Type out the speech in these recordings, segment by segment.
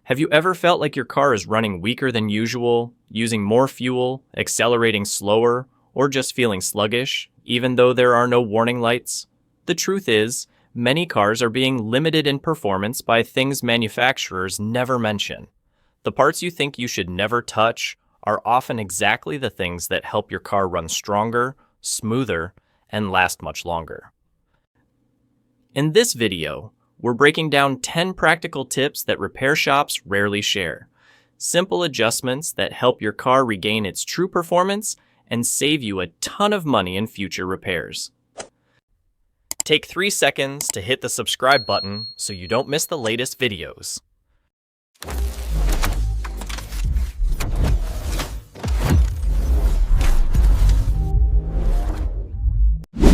Have you ever felt like your car is running weaker than usual, using more fuel, accelerating slower, or just feeling sluggish, even though there are no warning lights? The truth is, many cars are being limited in performance by things manufacturers never mention. The parts you think you should never touch are often exactly the things that help your car run stronger, smoother, and last much longer. In this video, we're breaking down 10 practical tips that repair shops rarely share. Simple adjustments that help your car regain its true performance and save you a ton of money in future repairs. Take 3 seconds to hit the subscribe button so you don't miss the latest videos.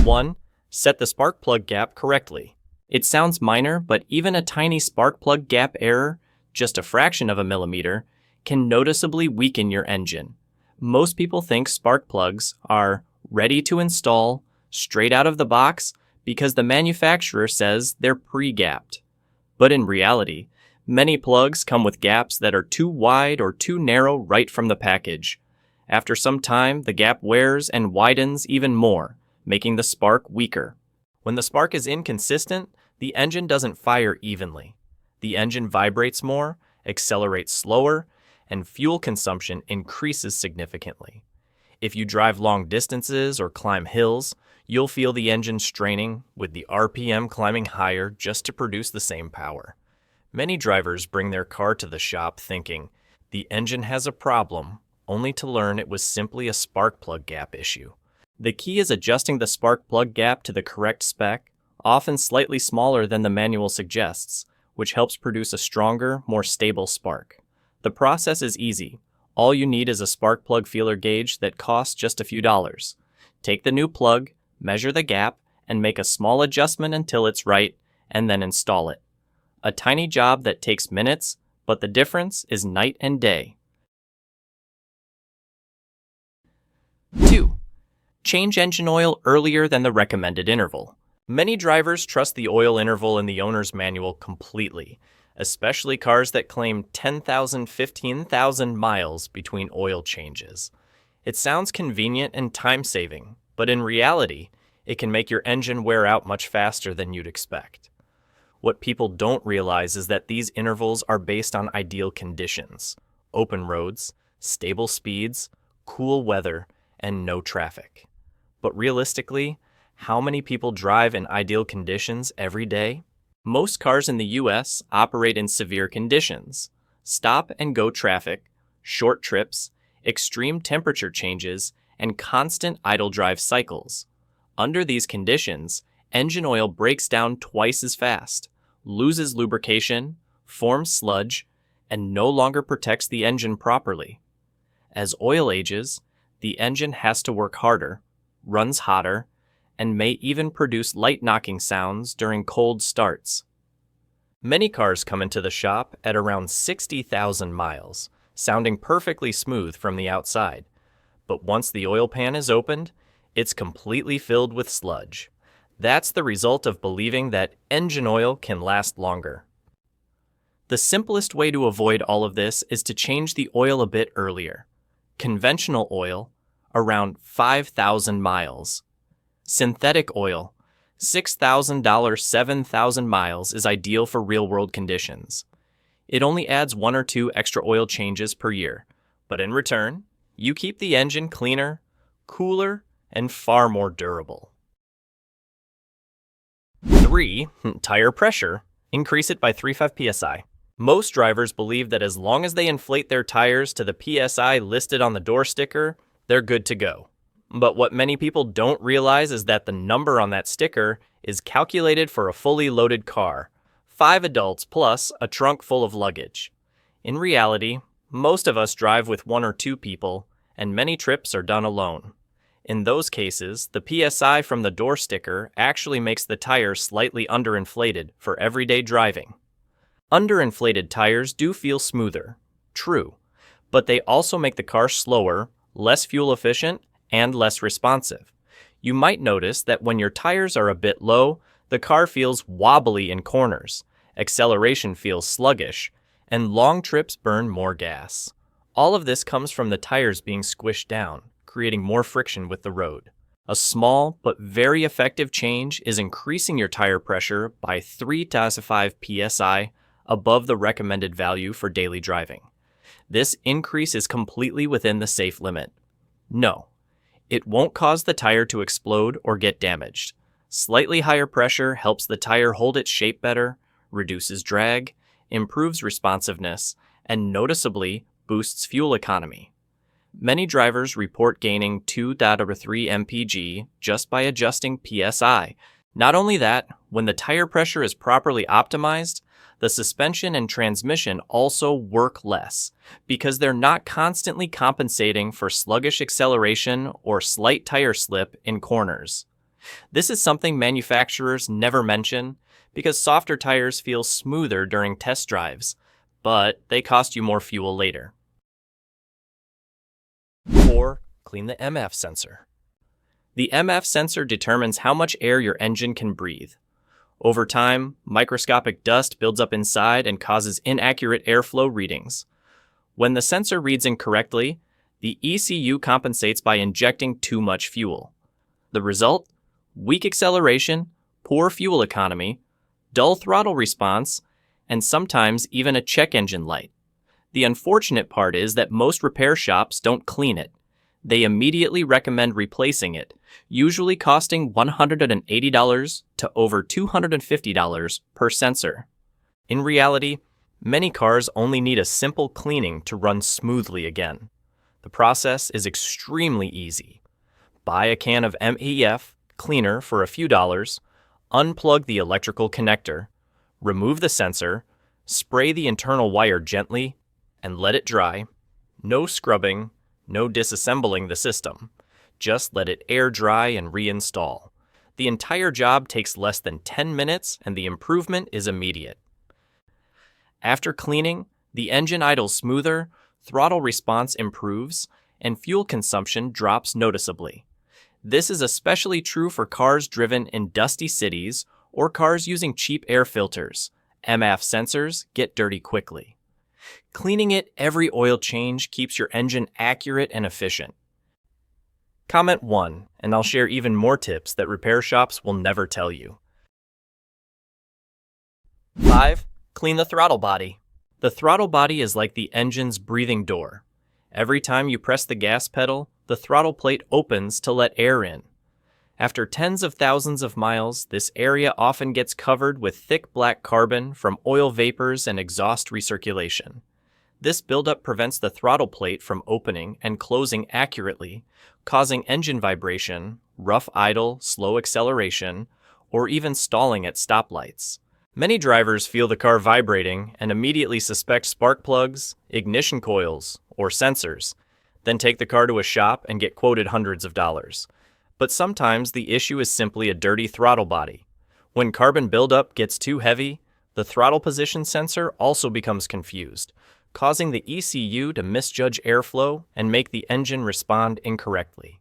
1. Set the spark plug gap correctly. It sounds minor, but even a tiny spark plug gap error, just a fraction of a millimeter, can noticeably weaken your engine. Most people think spark plugs are ready to install, straight out of the box, because the manufacturer says they're pre-gapped. But in reality, many plugs come with gaps that are too wide or too narrow right from the package. After some time, the gap wears and widens even more, making the spark weaker. When the spark is inconsistent, the engine doesn't fire evenly. The engine vibrates more, accelerates slower, and fuel consumption increases significantly. If you drive long distances or climb hills, you'll feel the engine straining, with the RPM climbing higher just to produce the same power. Many drivers bring their car to the shop thinking the engine has a problem, only to learn it was simply a spark plug gap issue. The key is adjusting the spark plug gap to the correct spec, often slightly smaller than the manual suggests, which helps produce a stronger, more stable spark. The process is easy. All you need is a spark plug feeler gauge that costs just a few dollars. Take the new plug, measure the gap, and make a small adjustment until it's right, and then install it. A tiny job that takes minutes, but the difference is night and day. 2. Change engine oil earlier than the recommended interval. Many drivers trust the oil interval in the owner's manual completely, especially cars that claim 10,000, 15,000 miles between oil changes. It sounds convenient and time-saving, but in reality, it can make your engine wear out much faster than you'd expect. What people don't realize is that these intervals are based on ideal conditions: open roads, stable speeds, cool weather, and no traffic. But realistically, how many people drive in ideal conditions every day? Most cars in the US operate in severe conditions: stop and go traffic, short trips, extreme temperature changes, and constant idle drive cycles. Under these conditions, engine oil breaks down twice as fast, loses lubrication, forms sludge, and no longer protects the engine properly. As oil ages, the engine has to work harder, runs hotter, and may even produce light knocking sounds during cold starts. Many cars come into the shop at around 60,000 miles, sounding perfectly smooth from the outside. But once the oil pan is opened, it's completely filled with sludge. That's the result of believing that engine oil can last longer. The simplest way to avoid all of this is to change the oil a bit earlier. Conventional oil, around 5,000 miles. Synthetic oil, $6,000, 7,000 miles, is ideal for real-world conditions. It only adds 1 or 2 extra oil changes per year, but in return, you keep the engine cleaner, cooler, and far more durable. 3. Tire pressure. Increase it by 3.5 psi. Most drivers believe that as long as they inflate their tires to the PSI listed on the door sticker, they're good to go. But what many people don't realize is that the number on that sticker is calculated for a fully loaded car, 5 adults plus a trunk full of luggage. In reality, most of us drive with 1 or 2 people, and many trips are done alone. In those cases, the PSI from the door sticker actually makes the tire slightly underinflated for everyday driving. Underinflated tires do feel smoother, true, but they also make the car slower, less fuel efficient, and less responsive. You might notice that when your tires are a bit low, the car feels wobbly in corners, acceleration feels sluggish, and long trips burn more gas. All of this comes from the tires being squished down, creating more friction with the road. A small but very effective change is increasing your tire pressure by 3 to 5 psi above the recommended value for daily driving. This increase is completely within the safe limit. No, it won't cause the tire to explode or get damaged. Slightly higher pressure helps the tire hold its shape better, reduces drag, improves responsiveness, and noticeably boosts fuel economy. Many drivers report gaining 2.3 mpg just by adjusting PSI. Not only that, when the tire pressure is properly optimized, the suspension and transmission also work less because they're not constantly compensating for sluggish acceleration or slight tire slip in corners. This is something manufacturers never mention because softer tires feel smoother during test drives, but they cost you more fuel later. 4. Clean the MF sensor. The MF sensor determines how much air your engine can breathe. Over time, microscopic dust builds up inside and causes inaccurate airflow readings. When the sensor reads incorrectly, the ECU compensates by injecting too much fuel. The result? Weak acceleration, poor fuel economy, dull throttle response, and sometimes even a check engine light. The unfortunate part is that most repair shops don't clean it. They immediately recommend replacing it, usually costing $180 to over $250 per sensor. In reality, many cars only need a simple cleaning to run smoothly again. The process is extremely easy. Buy a can of MEF cleaner for a few dollars, unplug the electrical connector, remove the sensor, spray the internal wire gently, and let it dry. No scrubbing, no disassembling the system. Just let it air dry and reinstall. The entire job takes less than 10 minutes and the improvement is immediate. After cleaning, the engine idles smoother, throttle response improves, and fuel consumption drops noticeably. This is especially true for cars driven in dusty cities or cars using cheap air filters. MF sensors get dirty quickly. Cleaning it every oil change keeps your engine accurate and efficient. Comment 1, and I'll share even more tips that repair shops will never tell you. 5. Clean the throttle body. The throttle body is like the engine's breathing door. Every time you press the gas pedal, the throttle plate opens to let air in. After tens of thousands of miles, this area often gets covered with thick black carbon from oil vapors and exhaust recirculation. This buildup prevents the throttle plate from opening and closing accurately, causing engine vibration, rough idle, slow acceleration, or even stalling at stoplights. Many drivers feel the car vibrating and immediately suspect spark plugs, ignition coils, or sensors, then take the car to a shop and get quoted hundreds of dollars. But sometimes the issue is simply a dirty throttle body. When carbon buildup gets too heavy, the throttle position sensor also becomes confused, causing the ECU to misjudge airflow and make the engine respond incorrectly.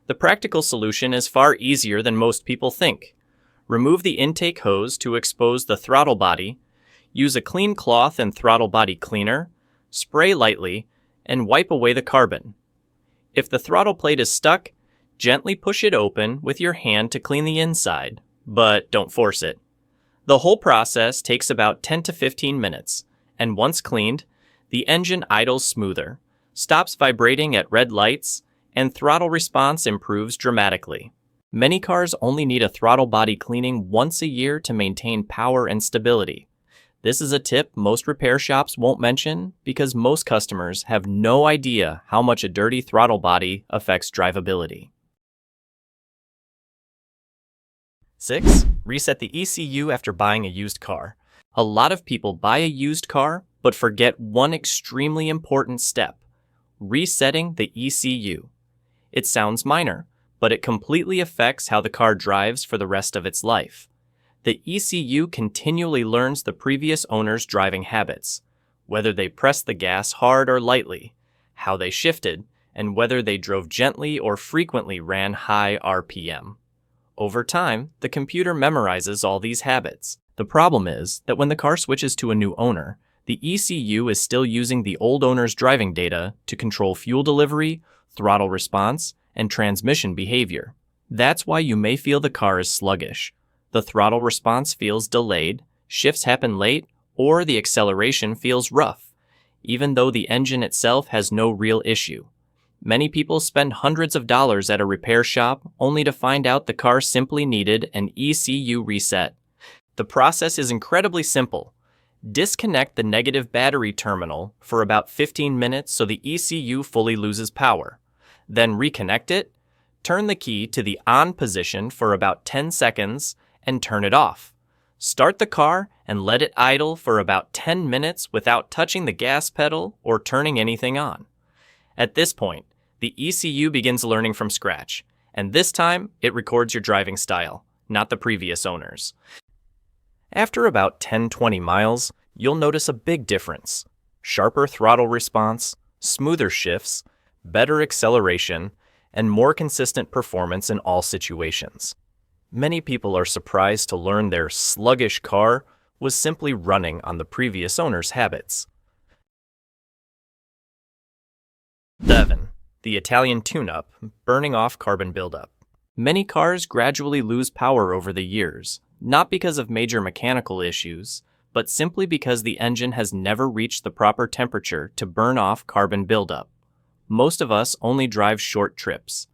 The practical solution is far easier than most people think. Remove the intake hose to expose the throttle body, use a clean cloth and throttle body cleaner, spray lightly, and wipe away the carbon. If the throttle plate is stuck, gently push it open with your hand to clean the inside, but don't force it. The whole process takes about 10 to 15 minutes, and once cleaned, the engine idles smoother, stops vibrating at red lights, and throttle response improves dramatically. Many cars only need a throttle body cleaning once a year to maintain power and stability. This is a tip most repair shops won't mention because most customers have no idea how much a dirty throttle body affects drivability. 6. Reset the ECU after buying a used car. A lot of people buy a used car but forget one extremely important step: resetting the ECU. It sounds minor, but it completely affects how the car drives for the rest of its life. The ECU continually learns the previous owner's driving habits, whether they pressed the gas hard or lightly, how they shifted, and whether they drove gently or frequently ran high RPM. Over time, the computer memorizes all these habits. The problem is that when the car switches to a new owner, The ECU is still using the old owner's driving data to control fuel delivery, throttle response, and transmission behavior. That's why you may feel the car is sluggish. The throttle response feels delayed, shifts happen late, or the acceleration feels rough, even though the engine itself has no real issue. Many people spend hundreds of dollars at a repair shop only to find out the car simply needed an ECU reset. The process is incredibly simple. Disconnect the negative battery terminal for about 15 minutes so the ECU fully loses power. Then reconnect it, turn the key to the on position for about 10 seconds, and turn it off. Start the car and let it idle for about 10 minutes without touching the gas pedal or turning anything on. At this point, the ECU begins learning from scratch, and this time it records your driving style, not the previous owner's. After about 10-20 miles, you'll notice a big difference. Sharper throttle response, smoother shifts, better acceleration, and more consistent performance in all situations. Many people are surprised to learn their sluggish car was simply running on the previous owner's habits. 7. The Italian tune-up, burning off carbon buildup. Many cars gradually lose power over the years, not because of major mechanical issues, but simply because the engine has never reached the proper temperature to burn off carbon buildup. Most of us only drive short trips,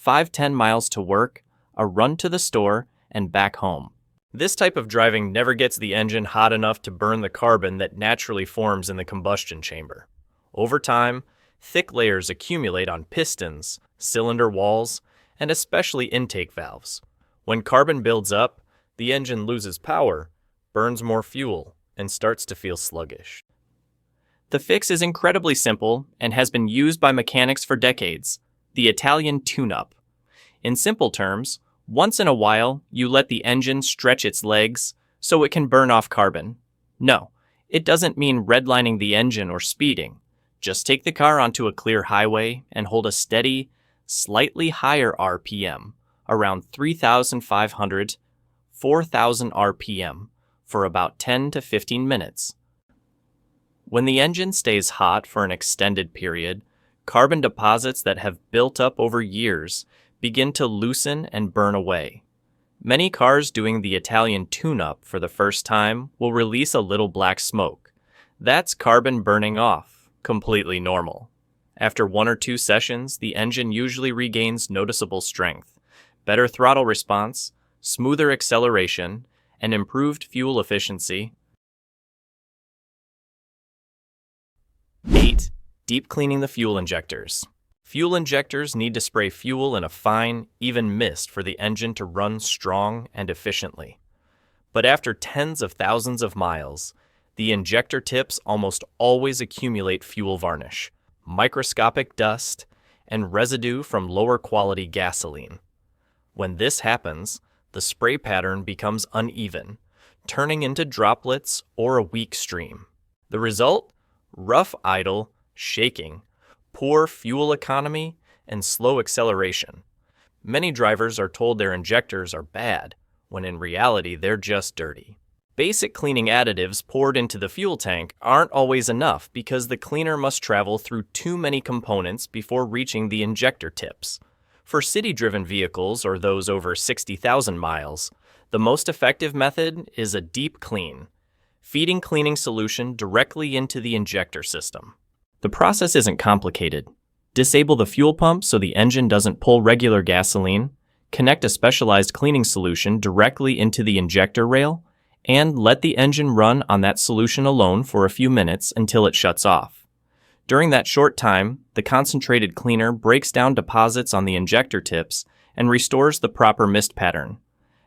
5-10 miles to work, a run to the store, and back home. This type of driving never gets the engine hot enough to burn the carbon that naturally forms in the combustion chamber. Over time, thick layers accumulate on pistons, cylinder walls, and especially intake valves. When carbon builds up, the engine loses power, burns more fuel, and starts to feel sluggish. The fix is incredibly simple and has been used by mechanics for decades: the Italian tune-up. In simple terms, once in a while, you let the engine stretch its legs so it can burn off carbon. No, it doesn't mean redlining the engine or speeding. Just take the car onto a clear highway and hold a steady, slightly higher RPM, around 3,500, 4,000 RPM, for about 10 to 15 minutes. When the engine stays hot for an extended period, carbon deposits that have built up over years begin to loosen and burn away. Many cars doing the Italian tune-up for the first time will release a little black smoke. That's carbon burning off, completely normal. After 1 or 2 sessions, the engine usually regains noticeable strength, better throttle response, smoother acceleration, and improved fuel efficiency. 8. Deep cleaning the fuel injectors. Fuel injectors need to spray fuel in a fine, even mist for the engine to run strong and efficiently. But after tens of thousands of miles, the injector tips almost always accumulate fuel varnish, microscopic dust, and residue from lower quality gasoline. When this happens, the spray pattern becomes uneven, turning into droplets or a weak stream. The result? Rough idle, shaking, poor fuel economy, and slow acceleration. Many drivers are told their injectors are bad, when in reality they're just dirty. Basic cleaning additives poured into the fuel tank aren't always enough because the cleaner must travel through too many components before reaching the injector tips. For city-driven vehicles or those over 60,000 miles, the most effective method is a deep clean, feeding cleaning solution directly into the injector system. The process isn't complicated. Disable the fuel pump so the engine doesn't pull regular gasoline, connect a specialized cleaning solution directly into the injector rail, and let the engine run on that solution alone for a few minutes until it shuts off. During that short time, the concentrated cleaner breaks down deposits on the injector tips and restores the proper mist pattern.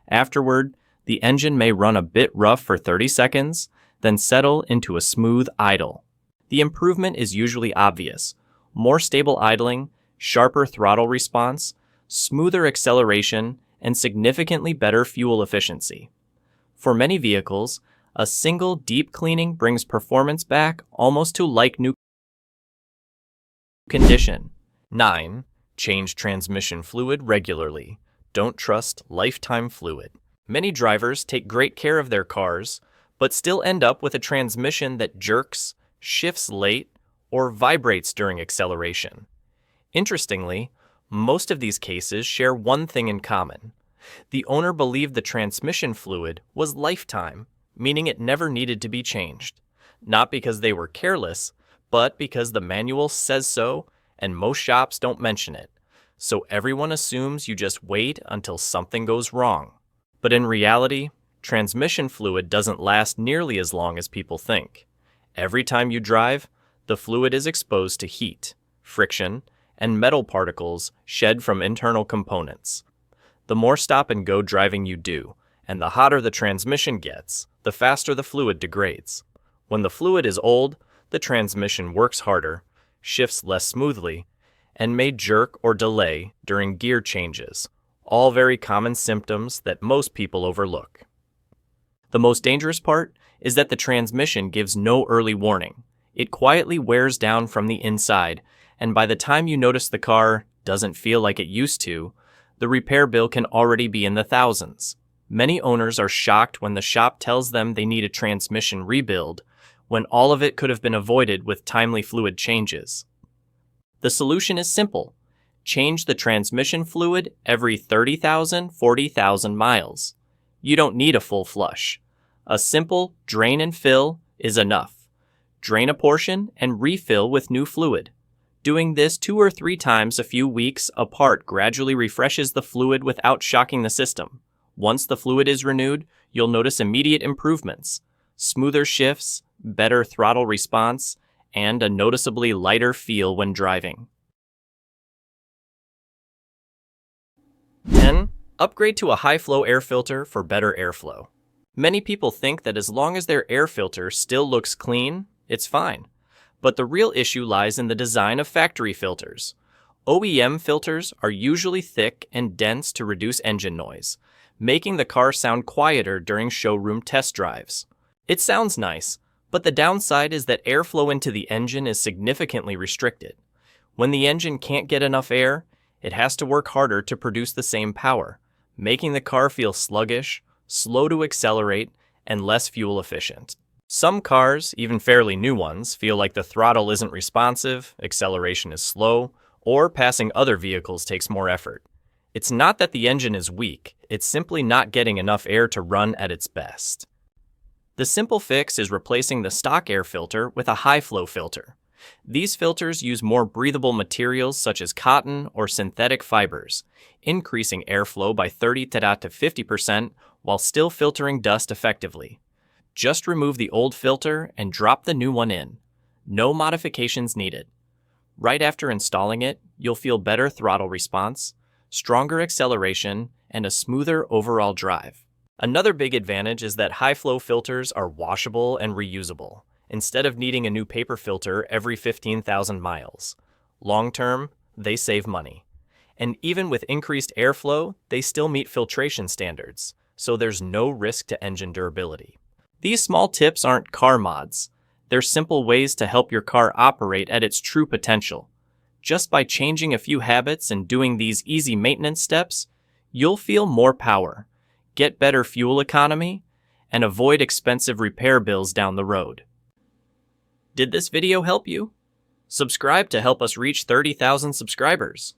Afterward, the engine may run a bit rough for 30 seconds, then settle into a smooth idle. The improvement is usually obvious: more stable idling, sharper throttle response, smoother acceleration, and significantly better fuel efficiency. For many vehicles, a single deep cleaning brings performance back almost to like new condition. 9. Change transmission fluid regularly. Don't trust lifetime fluid. Many drivers take great care of their cars, but still end up with a transmission that jerks, shifts late, or vibrates during acceleration. Interestingly, most of these cases share one thing in common. The owner believed the transmission fluid was lifetime, meaning it never needed to be changed. Not because they were careless, but because the manual says so and most shops don't mention it. So everyone assumes you just wait until something goes wrong. But in reality, transmission fluid doesn't last nearly as long as people think. Every time you drive, the fluid is exposed to heat, friction, and metal particles shed from internal components. The more stop-and-go driving you do, and the hotter the transmission gets, the faster the fluid degrades. When the fluid is old, the transmission works harder, shifts less smoothly, and may jerk or delay during gear changes, all very common symptoms that most people overlook. The most dangerous part is that the transmission gives no early warning. It quietly wears down from the inside, and by the time you notice the car doesn't feel like it used to, the repair bill can already be in the thousands. Many owners are shocked when the shop tells them they need a transmission rebuild, when all of it could have been avoided with timely fluid changes. The solution is simple. Change the transmission fluid every 30,000, 40,000 miles. You don't need a full flush. A simple drain and fill is enough. Drain a portion and refill with new fluid. Doing this 2 or 3 times a few weeks apart gradually refreshes the fluid without shocking the system. Once the fluid is renewed, you'll notice immediate improvements. Smoother shifts, better throttle response, and a noticeably lighter feel when driving. 10. Upgrade to a high-flow air filter for better airflow. Many people think that as long as their air filter still looks clean, it's fine. But the real issue lies in the design of factory filters. OEM filters are usually thick and dense to reduce engine noise, making the car sound quieter during showroom test drives. It sounds nice, but the downside is that airflow into the engine is significantly restricted. When the engine can't get enough air, it has to work harder to produce the same power, making the car feel sluggish, slow to accelerate, and less fuel efficient. Some cars, even fairly new ones, feel like the throttle isn't responsive, acceleration is slow, or passing other vehicles takes more effort. It's not that the engine is weak, it's simply not getting enough air to run at its best. The simple fix is replacing the stock air filter with a high-flow filter. These filters use more breathable materials such as cotton or synthetic fibers, increasing airflow by 30 to 50% while still filtering dust effectively. Just remove the old filter and drop the new one in. No modifications needed. Right after installing it, you'll feel better throttle response, stronger acceleration, and a smoother overall drive. Another big advantage is that high-flow filters are washable and reusable, instead of needing a new paper filter every 15,000 miles. Long-term, they save money. And even with increased airflow, they still meet filtration standards, so there's no risk to engine durability. These small tips aren't car mods. They're simple ways to help your car operate at its true potential. Just by changing a few habits and doing these easy maintenance steps, you'll feel more power, get better fuel economy, and avoid expensive repair bills down the road. Did this video help you? Subscribe to help us reach 30,000 subscribers.